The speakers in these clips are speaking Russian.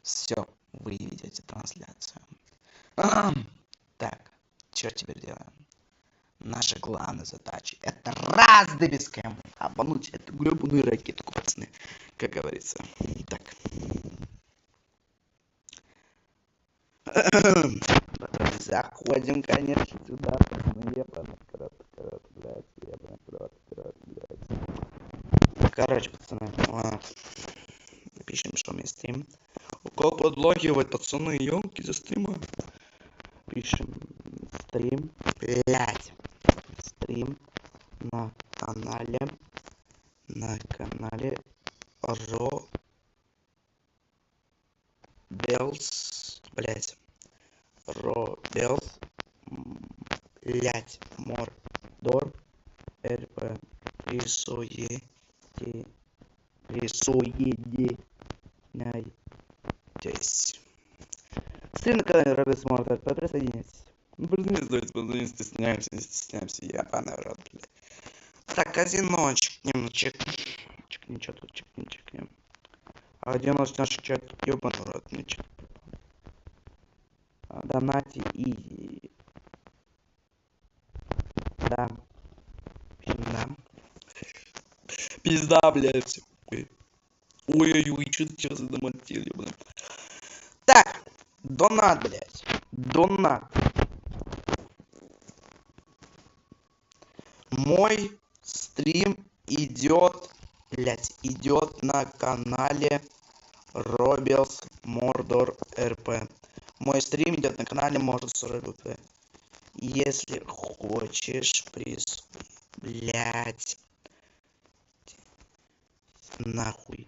Все, вы видите трансляцию. Так, что теперь делаем? Наша главная задача — это раз да без кэма обмануть эту гребаную ракетку, пацаны, как говорится. Так. Заходим, конечно, сюда, пацаны. Короче, пацаны, ладно. Пишем, что у меня стрим. Как подлагивать, пацаны, ёлки за стрима. Пишем стрим, блять. Стрим на канале Робелс, блять, Робелс, блять, Мордор, РП, присоединяйтесь, стрим на канале Робелс Мордор, присоединяйтесь. Ну, не стесняемся, ебаный рот, блядь. Так, казино, чекнем, чекнем, что тут чекнем. А где наш чат, ёбаный рот, не чек. Донати и... Да. Да. Пизда, блядь. Ой-ой-ой, что ты сейчас задомонтил, ёбаный. Так, донат, блядь. Донат. Мой стрим идет, блядь, идет на канале Робелс Мордор РП. Мой стрим идет на канале Мордор РП. Если хочешь блядь, нахуй.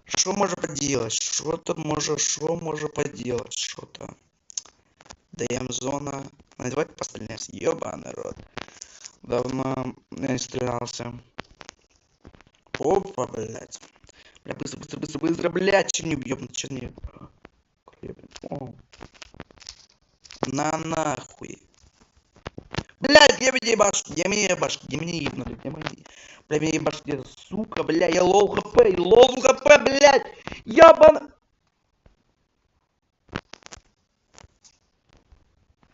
Что можно поделать? Что можно поделать? Что-то. ДМ-зона. Давайте постреляемся. Ёбаный рот. Давно не стрелялся. Опа, блядь. Бля, быстро, блядь. Че не ёбнуть, че не... На нахуй. Блядь, где меня ебашки? Где меня ебнули? Где мои? Бля, меня ебашки, сука, бля, я лоу хп, блядь. Ебан.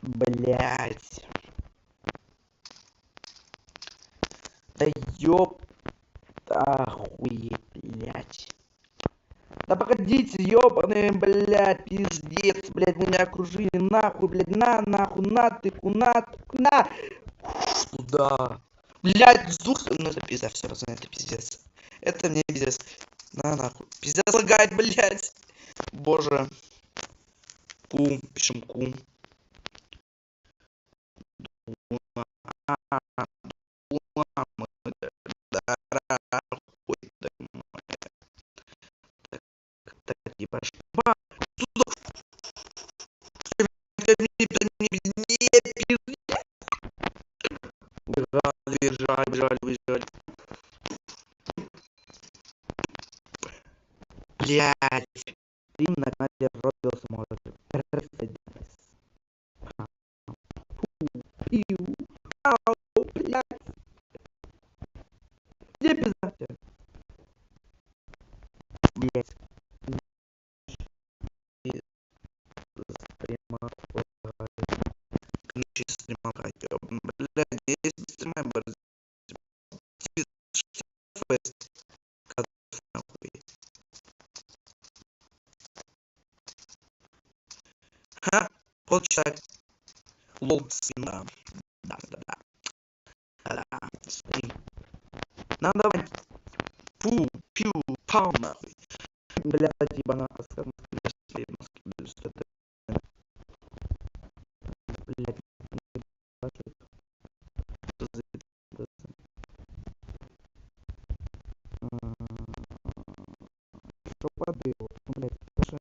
Блядь. Да ёб... Охуеть, блядь. Да погодите, ёбаные, блядь, пиздец, блядь, меня окружили, нахуй, блядь, нахуй, на, тыку, на. Куда? Блядь, звук, ну это пиздец, все равно, это пиздец. Это мне пиздец. На, нахуй. Пиздец лагает, блядь. Боже. Ку, пишем ку. Бежали. Блядь. Стрим на канале Робелс может. Блядь. Где пизда? Блядь. Ключи стрима, блядь, есть стрима, фест. Ха, полчаса. Лол спина. Да. Стрим. Надо давай. Пу, пью, пау, нахуй. Блядь, ебана, оставь. Блядь. Что падает? Блядь, даже...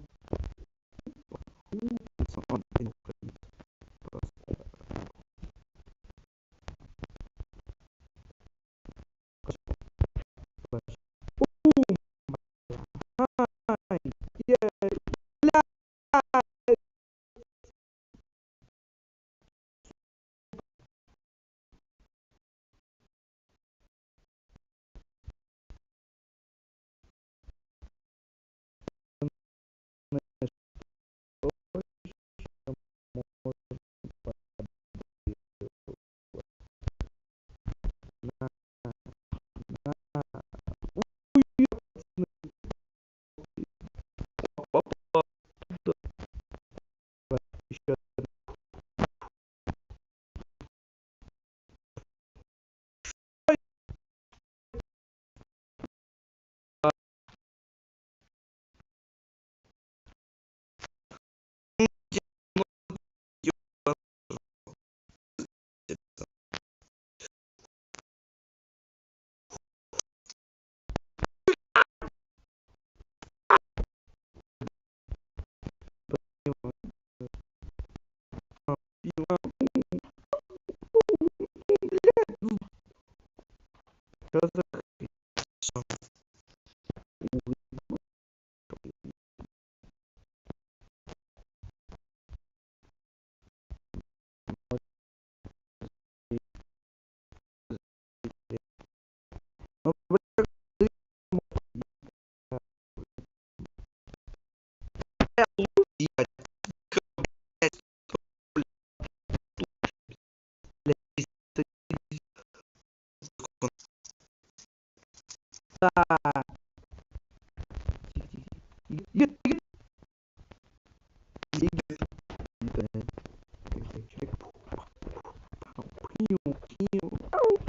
Блядь,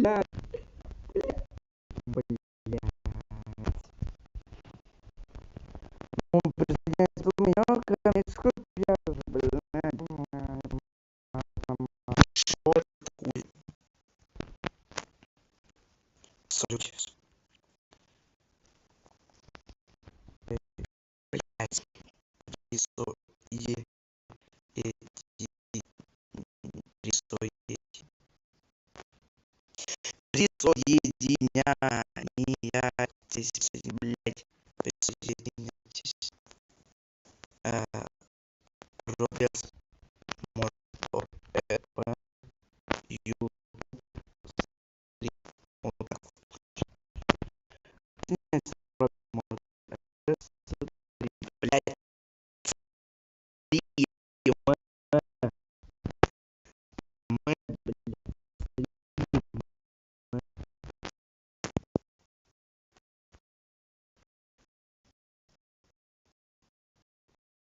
да. Блядь. Он присоединяется к меня, я уже, блядь. Что такое? Салют. Блядь. Рисо е эти рисо эти присоединяйтесь, блядь, присоединяйтесь. Роберт